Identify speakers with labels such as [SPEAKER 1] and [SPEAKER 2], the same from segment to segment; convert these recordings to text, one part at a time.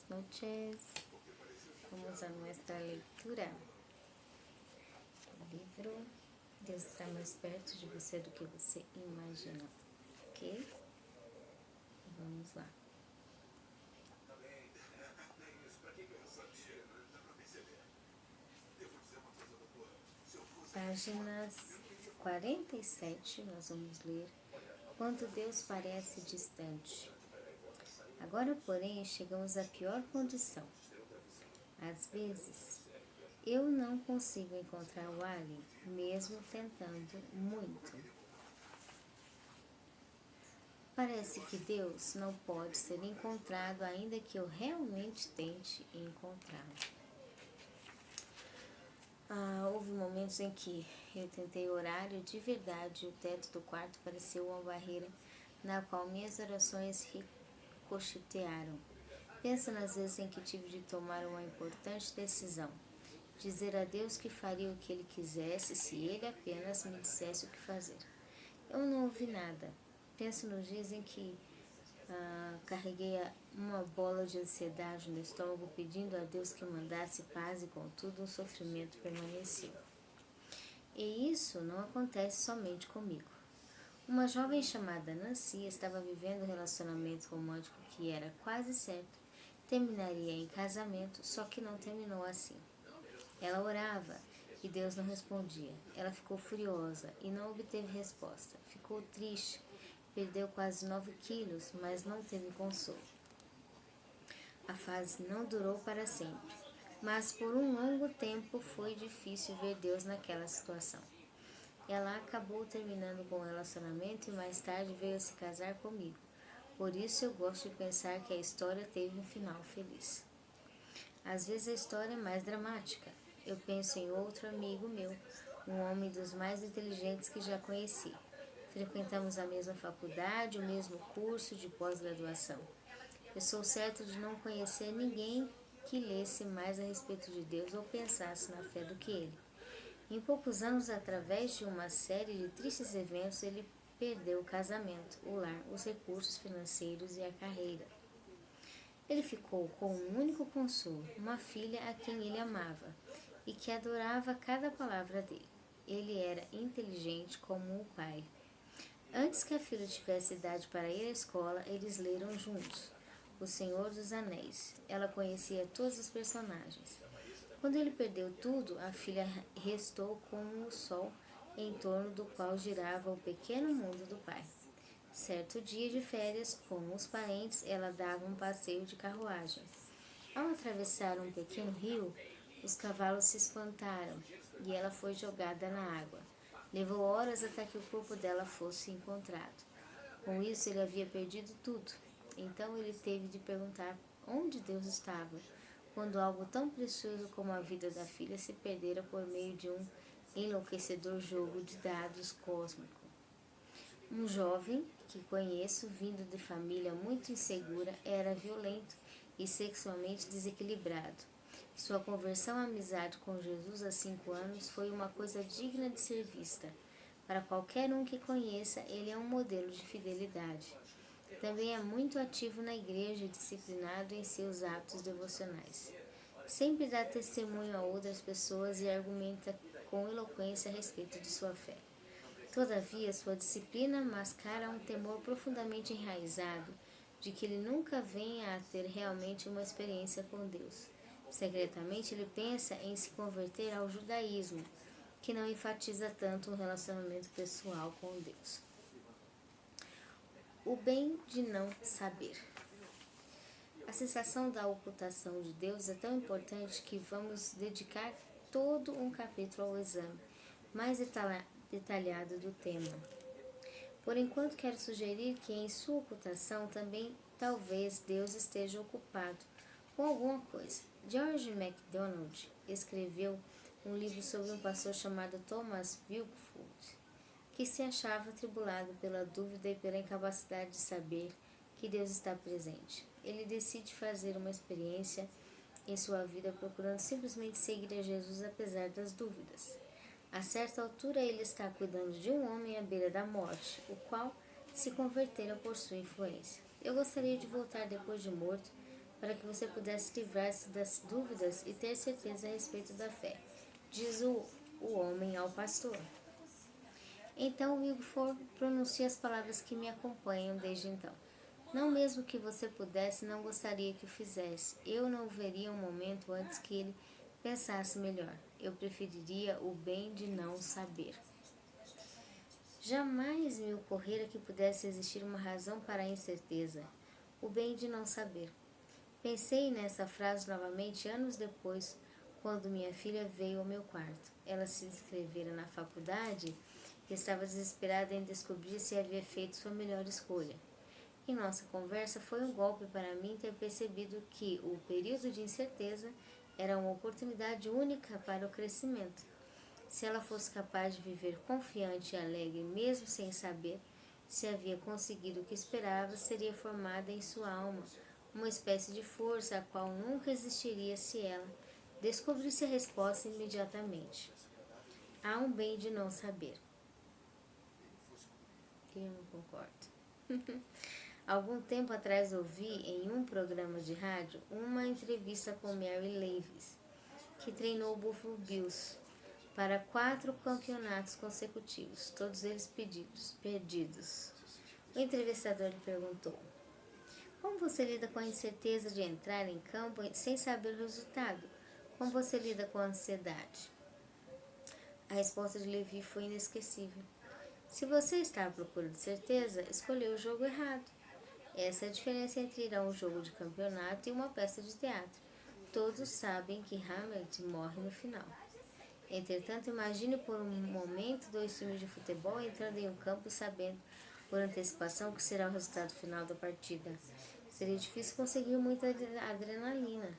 [SPEAKER 1] noches. Vamos a nuestra leitura. O livro Deus está mais perto de você do que você imagina. Ok? Vamos lá. Páginas 47, nós vamos ler Quando Deus parece distante. Agora, porém, chegamos à pior condição. Às vezes, eu não consigo encontrar o alien, mesmo tentando muito. Parece que Deus não pode ser encontrado, ainda que eu realmente tente encontrá-lo. Houve momentos em que eu tentei orar e de verdade o teto do quarto pareceu uma barreira na qual minhas orações ricochetearam. Pensa nas vezes em que tive de tomar uma importante decisão. Dizer a Deus que faria o que Ele quisesse se Ele apenas me dissesse o que fazer. Eu não ouvi nada. Penso nos dias em que carreguei uma bola de ansiedade no estômago pedindo a Deus que mandasse paz e contudo o sofrimento permaneceu. E isso não acontece somente comigo. Uma jovem chamada Nancy estava vivendo um relacionamento romântico que era quase certo terminaria em casamento, só que não terminou assim. Ela orava e Deus não respondia. Ela ficou furiosa e não obteve resposta. Ficou triste, perdeu quase 9 quilos, mas não teve consolo. A fase não durou para sempre, mas por um longo tempo foi difícil ver Deus naquela situação. Ela acabou terminando com o relacionamento e mais tarde veio se casar comigo. Por isso eu gosto de pensar que a história teve um final feliz. Às vezes a história é mais dramática. Eu penso em outro amigo meu, um homem dos mais inteligentes que já conheci. Frequentamos a mesma faculdade, o mesmo curso de pós-graduação. Eu sou certo de não conhecer ninguém que lesse mais a respeito de Deus ou pensasse na fé do que ele. Em poucos anos, através de uma série de tristes eventos, ele perdeu o casamento, o lar, os recursos financeiros e a carreira. Ele ficou com um único consolo, uma filha a quem ele amava e que adorava cada palavra dele. Ele era inteligente como o pai. Antes que a filha tivesse idade para ir à escola, eles leram juntos O Senhor dos Anéis. Ela conhecia todos os personagens. Quando ele perdeu tudo, a filha restou como o sol em torno do qual girava o pequeno mundo do pai. Certo dia de férias, com os parentes, ela dava um passeio de carruagem. Ao atravessar um pequeno rio, os cavalos se espantaram e ela foi jogada na água. Levou horas até que o corpo dela fosse encontrado. Com isso, ele havia perdido tudo. Então ele teve de perguntar onde Deus estava, quando algo tão precioso como a vida da filha se perdera por meio de um enlouquecedor jogo de dados cósmico. Um jovem que conheço, vindo de família muito insegura, era violento e sexualmente desequilibrado. Sua conversão à amizade com Jesus há 5 anos foi uma coisa digna de ser vista. Para qualquer um que conheça, ele é um modelo de fidelidade. Também é muito ativo na igreja e disciplinado em seus hábitos devocionais. Sempre dá testemunho a outras pessoas e argumenta com eloquência a respeito de sua fé. Todavia, sua disciplina mascara um temor profundamente enraizado de que ele nunca venha a ter realmente uma experiência com Deus. Secretamente, ele pensa em se converter ao judaísmo, que não enfatiza tanto o relacionamento pessoal com Deus. O bem de não saber. A sensação da ocultação de Deus é tão importante que vamos dedicar todo um capítulo ao exame mais detalhado do tema. Por enquanto, quero sugerir que em sua ocultação também talvez Deus esteja ocupado com alguma coisa. George MacDonald escreveu um livro sobre um pastor chamado Thomas Wilkefold, que se achava atribulado pela dúvida e pela incapacidade de saber que Deus está presente. Ele decide fazer uma experiência em sua vida procurando simplesmente seguir a Jesus apesar das dúvidas. A certa altura ele está cuidando de um homem à beira da morte, o qual se convertera por sua influência. Eu gostaria de voltar depois de morto para que você pudesse livrar-se das dúvidas e ter certeza a respeito da fé, diz o homem ao pastor. Então Wilford pronuncia as palavras que me acompanham desde então. Não mesmo que você pudesse, não gostaria que o fizesse. Eu não veria um momento antes que ele pensasse melhor. Eu preferiria o bem de não saber. Jamais me ocorrera que pudesse existir uma razão para a incerteza. O bem de não saber. Pensei nessa frase novamente anos depois, quando minha filha veio ao meu quarto. Ela se inscrevera na faculdade e estava desesperada em descobrir se havia feito sua melhor escolha. Em nossa conversa, foi um golpe para mim ter percebido que o período de incerteza era uma oportunidade única para o crescimento. Se ela fosse capaz de viver confiante e alegre mesmo sem saber se havia conseguido o que esperava, seria formada em sua alma uma espécie de força a qual nunca existiria se ela descobrisse a resposta imediatamente. Há um bem de não saber. Eu não concordo. Algum tempo atrás ouvi em um programa de rádio uma entrevista com Mary Levis, que treinou o Buffalo Bills para 4 campeonatos consecutivos, todos eles perdidos. O entrevistador lhe perguntou: como você lida com a incerteza de entrar em campo sem saber o resultado? Como você lida com a ansiedade? A resposta de Levi foi inesquecível. Se você está à procura de certeza, escolheu o jogo errado. Essa é a diferença entre ir a um jogo de campeonato e uma peça de teatro. Todos sabem que Hamlet morre no final. Entretanto, imagine por um momento 2 times de futebol entrando em um campo sabendo por antecipação que será o resultado final da partida. Seria difícil conseguir muita adrenalina.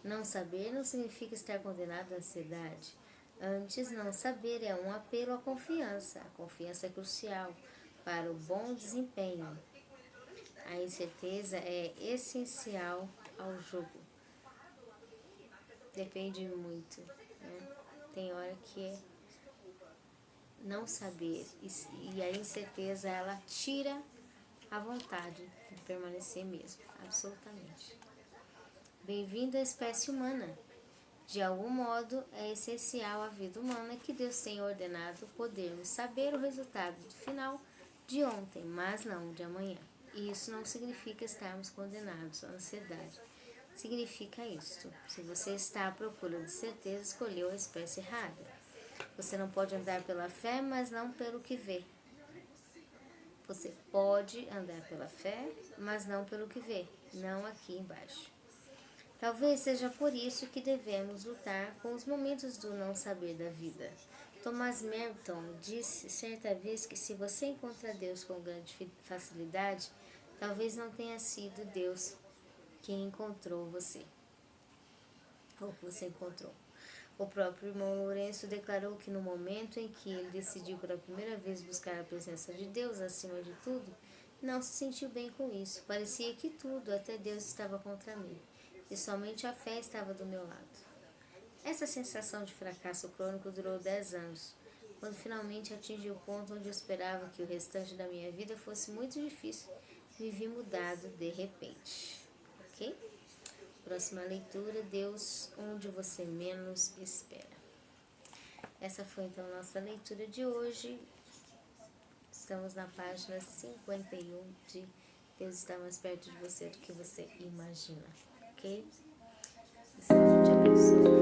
[SPEAKER 1] Não saber não significa estar condenado à ansiedade. Antes, não saber é um apelo à confiança. A confiança é crucial para o bom desempenho. A incerteza é essencial ao jogo. Depende muito, né? Tem hora que é não saber e a incerteza ela tira a vontade de permanecer mesmo, absolutamente. Bem-vindo à espécie humana. De algum modo, é essencial à vida humana que Deus tenha ordenado podermos saber o resultado final de ontem, mas não de amanhã. E isso não significa estarmos condenados à ansiedade. Significa isto: se você está à procura de certeza, escolheu a espécie errada. Você não pode andar pela fé, mas não pelo que vê. Você pode andar pela fé, mas não pelo que vê, não aqui embaixo. Talvez seja por isso que devemos lutar com os momentos do não saber da vida. Thomas Merton disse certa vez que se você encontra Deus com grande facilidade, talvez não tenha sido Deus quem encontrou você, ou que você encontrou. O próprio irmão Lourenço declarou que no momento em que ele decidiu pela primeira vez buscar a presença de Deus acima de tudo, não se sentiu bem com isso. Parecia que tudo, até Deus, estava contra mim, e somente a fé estava do meu lado. Essa sensação de fracasso crônico durou 10 anos, quando finalmente atingi o ponto onde eu esperava que o restante da minha vida fosse muito difícil, vivi mudado de repente. Ok? Próxima leitura, Deus onde você menos espera. Essa foi então a nossa leitura de hoje. Estamos na página 51 de Deus está mais perto de você do que você imagina. Ok? Que o Senhor te abençoe.